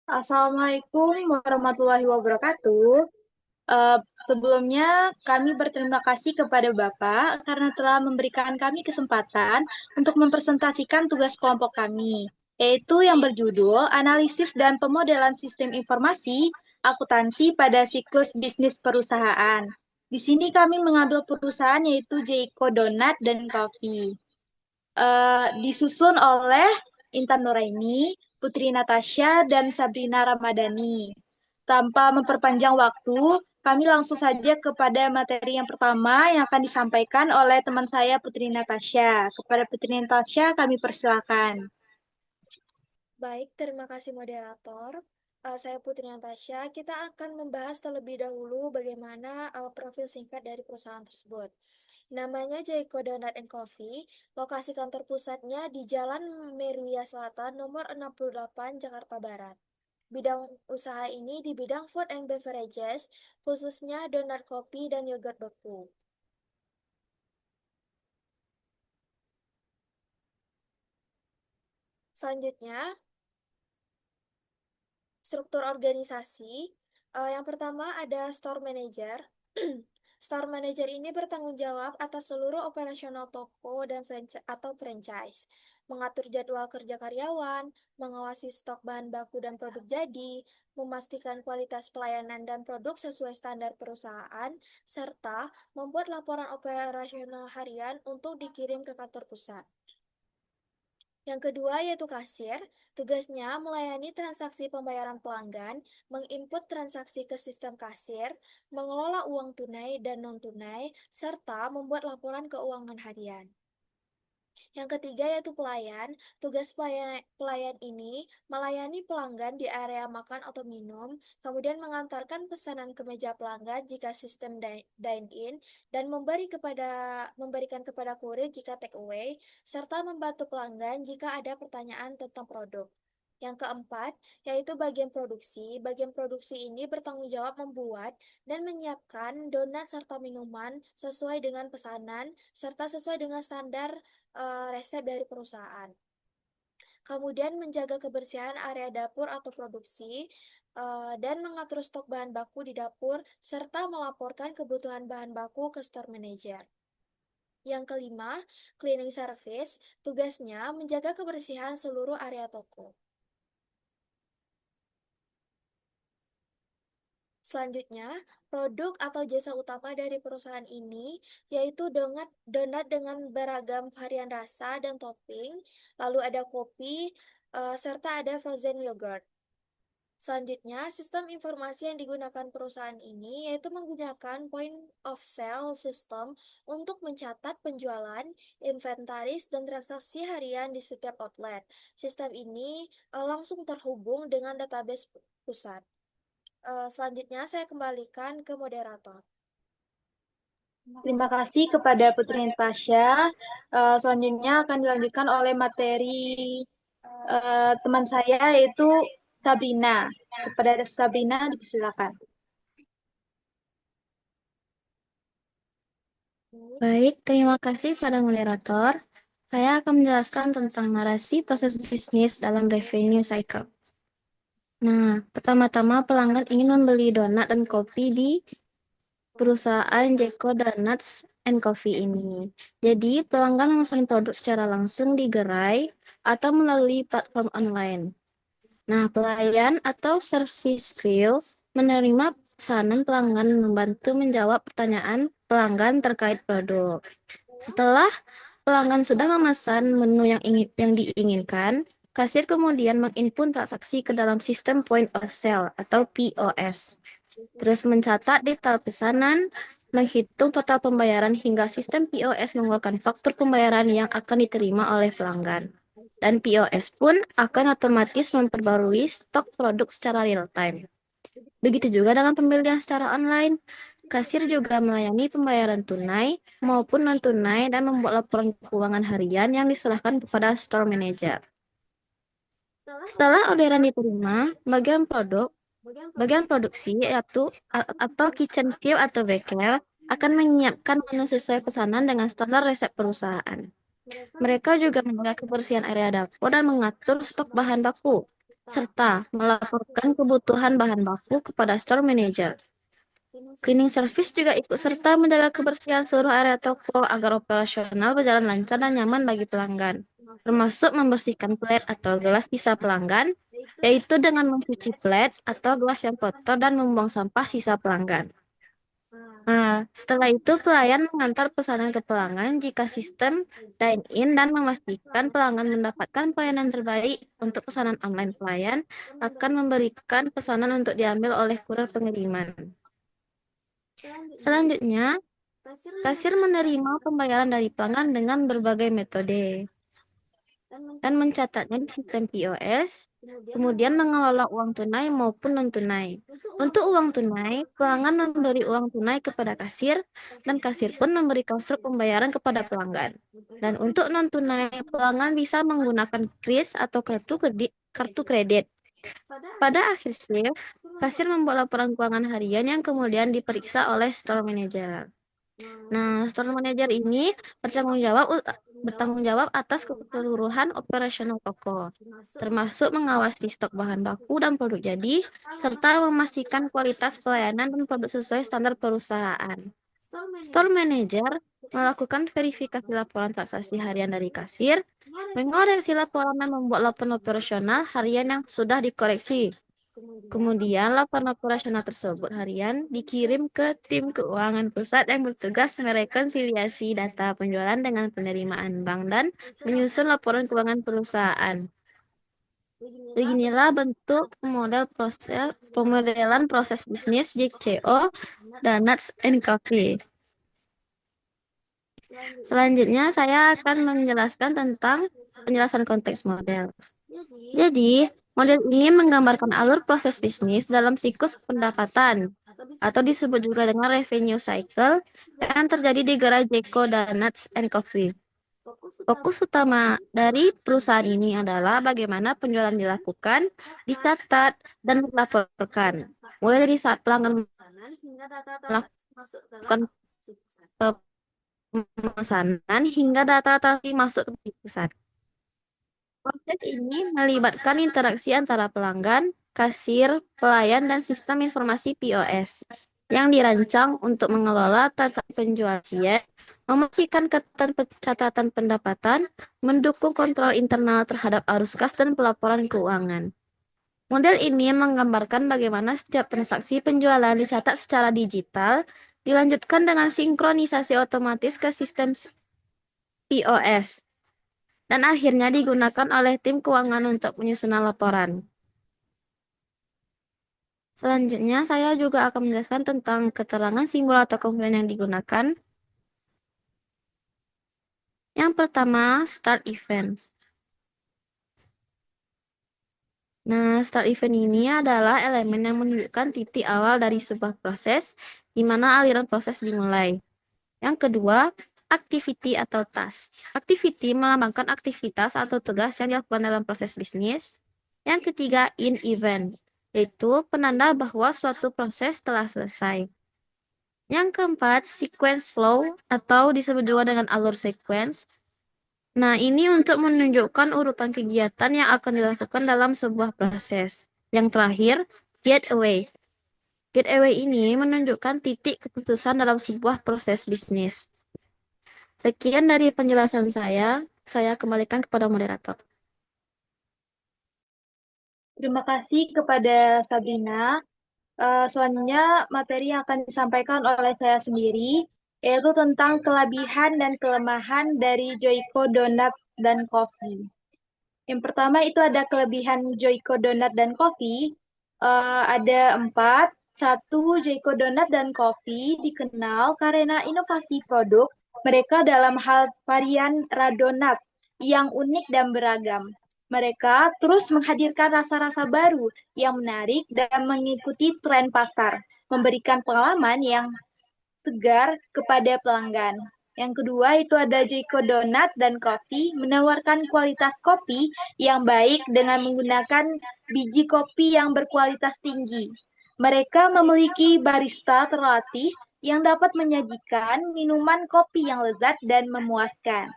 Assalamualaikum warahmatullahi wabarakatuh. Eh, Sebelumnya kami berterima kasih kepada Bapak karena telah memberikan kami kesempatan untuk mempresentasikan tugas kelompok kami, yaitu yang berjudul Analisis dan Pemodelan Sistem Informasi Akuntansi pada Siklus Bisnis Perusahaan. Di sini kami mengambil perusahaan yaitu Jeko Donat dan Coffee. Disusun oleh Intan Nuraini, Putri Natasha, dan Sabrina Ramadhani. Tanpa memperpanjang waktu, kami langsung saja kepada materi yang pertama yang akan disampaikan oleh teman saya Putri Natasha. Kepada Putri Natasha, kami persilakan. Baik, terima kasih moderator. Saya Putri Natasha. Kita akan membahas terlebih dahulu bagaimana profil singkat dari perusahaan tersebut. Namanya Joyko Donut and Coffee. Lokasi kantor pusatnya di Jalan Meruya Selatan, nomor 68, Jakarta Barat. Bidang usaha ini di bidang food and beverages, khususnya donat kopi dan yogurt beku. Selanjutnya, struktur organisasi. Yang pertama ada store manager. Store manager ini bertanggung jawab atas seluruh operasional toko dan franchise, mengatur jadwal kerja karyawan, mengawasi stok bahan baku dan produk jadi, memastikan kualitas pelayanan dan produk sesuai standar perusahaan, serta membuat laporan operasional harian untuk dikirim ke kantor pusat. Yang kedua yaitu kasir, tugasnya melayani transaksi pembayaran pelanggan, menginput transaksi ke sistem kasir, mengelola uang tunai dan non-tunai, serta membuat laporan keuangan harian. Yang ketiga yaitu pelayan. Tugas pelayan ini melayani pelanggan di area makan atau minum, kemudian mengantarkan pesanan ke meja pelanggan jika sistem dine-in, dan memberikan kepada kurir jika take away, serta membantu pelanggan jika ada pertanyaan tentang produk. Yang keempat, yaitu bagian produksi. Bagian produksi ini bertanggung jawab membuat dan menyiapkan donat serta minuman sesuai dengan pesanan, serta sesuai dengan standar resep dari perusahaan. Kemudian menjaga kebersihan area dapur atau produksi, dan mengatur stok bahan baku di dapur, serta melaporkan kebutuhan bahan baku ke store manager. Yang kelima, cleaning service, tugasnya menjaga kebersihan seluruh area toko. Selanjutnya, produk atau jasa utama dari perusahaan ini yaitu donat dengan beragam varian rasa dan topping, lalu ada kopi, serta ada frozen yogurt. Selanjutnya, sistem informasi yang digunakan perusahaan ini yaitu menggunakan point of sale system untuk mencatat penjualan, inventaris, dan transaksi harian di setiap outlet. Sistem ini langsung terhubung dengan database pusat. Selanjutnya saya kembalikan ke moderator. Terima kasih kepada Putri Natasha. Selanjutnya akan dilanjutkan oleh materi teman saya yaitu Sabrina. Kepada Sabrina dipersilakan. Baik, terima kasih pada moderator. Saya akan menjelaskan tentang narasi proses bisnis dalam revenue cycle. Nah, pertama-tama pelanggan ingin membeli donat dan kopi di perusahaan Jeko Donuts and Coffee ini. Jadi, pelanggan memesan produk secara langsung di gerai atau melalui platform online. Nah, pelayan atau service crew menerima pesanan pelanggan dan membantu menjawab pertanyaan pelanggan terkait produk. Setelah pelanggan sudah memesan menu yang diinginkan, kasir kemudian menginput transaksi ke dalam sistem point of sale atau POS. Terus mencatat detail pesanan, menghitung total pembayaran hingga sistem POS mengeluarkan faktur pembayaran yang akan diterima oleh pelanggan. Dan POS pun akan otomatis memperbarui stok produk secara real time. Begitu juga dengan pembelian secara online. Kasir juga melayani pembayaran tunai maupun non-tunai dan membuat laporan keuangan harian yang diserahkan kepada store manager. Setelah orderan diterima, bagian produksi yaitu atau kitchen crew atau baker akan menyiapkan menu sesuai pesanan dengan standar resep perusahaan. Mereka juga menjaga kebersihan area dapur dan mengatur stok bahan baku. serta melaporkan kebutuhan bahan baku kepada store manager. Cleaning service juga ikut serta menjaga kebersihan seluruh area toko agar operasional berjalan lancar dan nyaman bagi pelanggan, termasuk membersihkan plat atau gelas sisa pelanggan, yaitu dengan mencuci plat atau gelas yang kotor dan membuang sampah sisa pelanggan. Nah, setelah itu pelayan mengantar pesanan ke pelanggan jika sistem dine-in dan memastikan pelanggan mendapatkan pelayanan terbaik untuk pesanan online. Pelayan akan memberikan pesanan untuk diambil oleh kurir pengiriman. Selanjutnya, kasir menerima pembayaran dari pelanggan dengan berbagai metode dan mencatatnya di sistem POS, kemudian mengelola uang tunai maupun non-tunai. Untuk uang tunai, pelanggan memberi uang tunai kepada kasir, dan kasir pun memberi konstruk pembayaran kepada pelanggan. Dan untuk non-tunai, pelanggan bisa menggunakan kris atau kartu kredit. Pada akhir shift, kasir membuat laporan keuangan harian yang kemudian diperiksa oleh store manager. Nah, store manager ini bertanggung jawab atas keseluruhan operasional toko, termasuk mengawasi stok bahan baku dan produk jadi, serta memastikan kualitas pelayanan dan produk sesuai standar perusahaan. Store manager melakukan verifikasi laporan transaksi harian dari kasir, mengoreksi laporan dan membuat laporan operasional harian yang sudah dikoreksi. Kemudian, laporan operasional tersebut harian dikirim ke tim keuangan pusat yang bertugas merekonsiliasi data penjualan dengan penerimaan bank dan menyusun laporan keuangan perusahaan. Beginilah bentuk pemodelan proses bisnis JCO Donuts and Coffee. Selanjutnya, saya akan menjelaskan tentang penjelasan konteks model. Jadi, model ini menggambarkan alur proses bisnis dalam siklus pendapatan, atau disebut juga dengan revenue cycle, yang terjadi di gerai Jeko Donuts and Coffee. Fokus utama dari perusahaan ini adalah bagaimana penjualan dilakukan, dicatat, dan dilaporkan. Mulai dari saat pelanggan melakukan pemesanan hingga data transaksi masuk ke pusat. Proses ini melibatkan interaksi antara pelanggan, kasir, pelayan, dan sistem informasi POS yang dirancang untuk mengelola transaksi penjualan, memastikan catatan pendapatan, mendukung kontrol internal terhadap arus kas dan pelaporan keuangan. Model ini menggambarkan bagaimana setiap transaksi penjualan dicatat secara digital, dilanjutkan dengan sinkronisasi otomatis ke sistem POS, dan akhirnya digunakan oleh tim keuangan untuk penyusunan laporan. Selanjutnya, saya juga akan menjelaskan tentang keterangan simbol atau komponen yang digunakan. Yang pertama, start event. Nah, start event ini adalah elemen yang menunjukkan titik awal dari sebuah proses, di mana aliran proses dimulai. Yang kedua, activity atau task. Activity melambangkan aktivitas atau tugas yang dilakukan dalam proses bisnis. Yang ketiga, in event, yaitu penanda bahwa suatu proses telah selesai. Yang keempat, sequence flow atau disebut juga dengan alur sequence. Nah, ini untuk menunjukkan urutan kegiatan yang akan dilakukan dalam sebuah proses. Yang terakhir, gateway. Gateway ini menunjukkan titik keputusan dalam sebuah proses bisnis. Sekian dari penjelasan saya kembalikan kepada moderator. Terima kasih kepada Sabrina. Selanjutnya, materi yang akan disampaikan oleh saya sendiri, yaitu tentang kelebihan dan kelemahan dari Joyko Donut dan Coffee. Yang pertama itu ada kelebihan Joyko Donut dan Coffee. Ada 4. 1. Joyko Donut dan Coffee dikenal karena inovasi produk mereka dalam hal varian radonat yang unik dan beragam. Mereka terus menghadirkan rasa-rasa baru yang menarik dan mengikuti tren pasar, memberikan pengalaman yang segar kepada pelanggan. Yang kedua itu ada Joyko Donut dan Coffee menawarkan kualitas kopi yang baik dengan menggunakan biji kopi yang berkualitas tinggi. Mereka memiliki barista terlatih yang dapat menyajikan minuman kopi yang lezat dan memuaskan.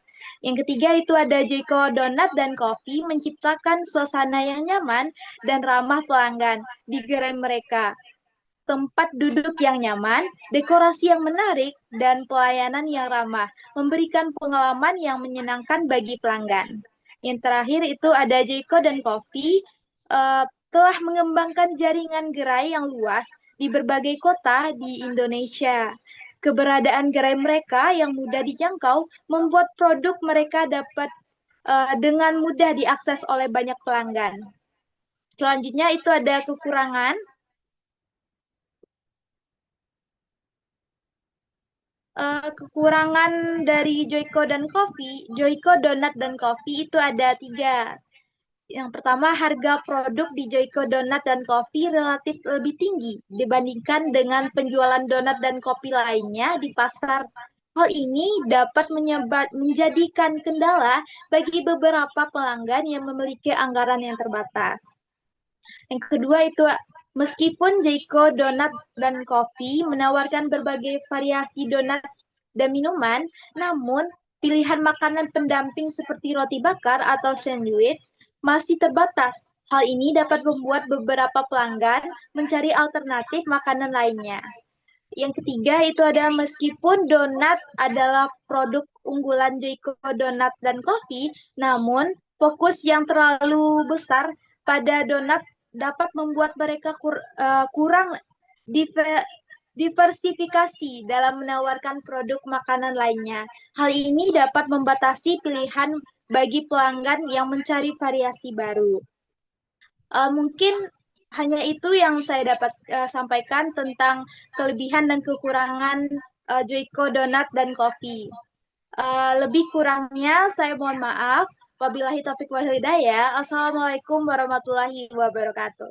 Yang ketiga itu ada Joyko Donat dan Coffee menciptakan suasana yang nyaman dan ramah pelanggan di gerai mereka. Tempat duduk yang nyaman, dekorasi yang menarik, dan pelayanan yang ramah, memberikan pengalaman yang menyenangkan bagi pelanggan. Yang terakhir itu ada Joyko dan Coffee telah mengembangkan jaringan gerai yang luas di berbagai kota di Indonesia. Keberadaan gerai mereka yang mudah dijangkau membuat produk mereka dapat dengan mudah diakses oleh banyak pelanggan. Selanjutnya itu ada kekurangan. Kekurangan dari Joyko dan Coffee, Joyko Donat dan Coffee itu ada 3. Yang pertama, harga produk di Joyko Donat dan Coffee relatif lebih tinggi dibandingkan dengan penjualan donat dan kopi lainnya di pasar. Hal ini dapat menjadikan kendala bagi beberapa pelanggan yang memiliki anggaran yang terbatas. Yang kedua itu, meskipun Joyko Donat dan Coffee menawarkan berbagai variasi donat dan minuman, namun pilihan makanan pendamping seperti roti bakar atau sandwich masih terbatas. Hal ini dapat membuat beberapa pelanggan mencari alternatif makanan lainnya. Yang ketiga itu ada meskipun donat adalah produk unggulan Joyko Donat dan Coffee, namun fokus yang terlalu besar pada donat dapat membuat mereka kurang diversifikasi dalam menawarkan produk makanan lainnya. Hal ini dapat membatasi pilihan bagi pelanggan yang mencari variasi baru. Mungkin hanya itu yang saya dapat sampaikan tentang kelebihan dan kekurangan Joyko Donat dan Coffee. Lebih kurangnya saya mohon maaf. Wabillahi taufiq wal hidayah. Assalamualaikum warahmatullahi wabarakatuh.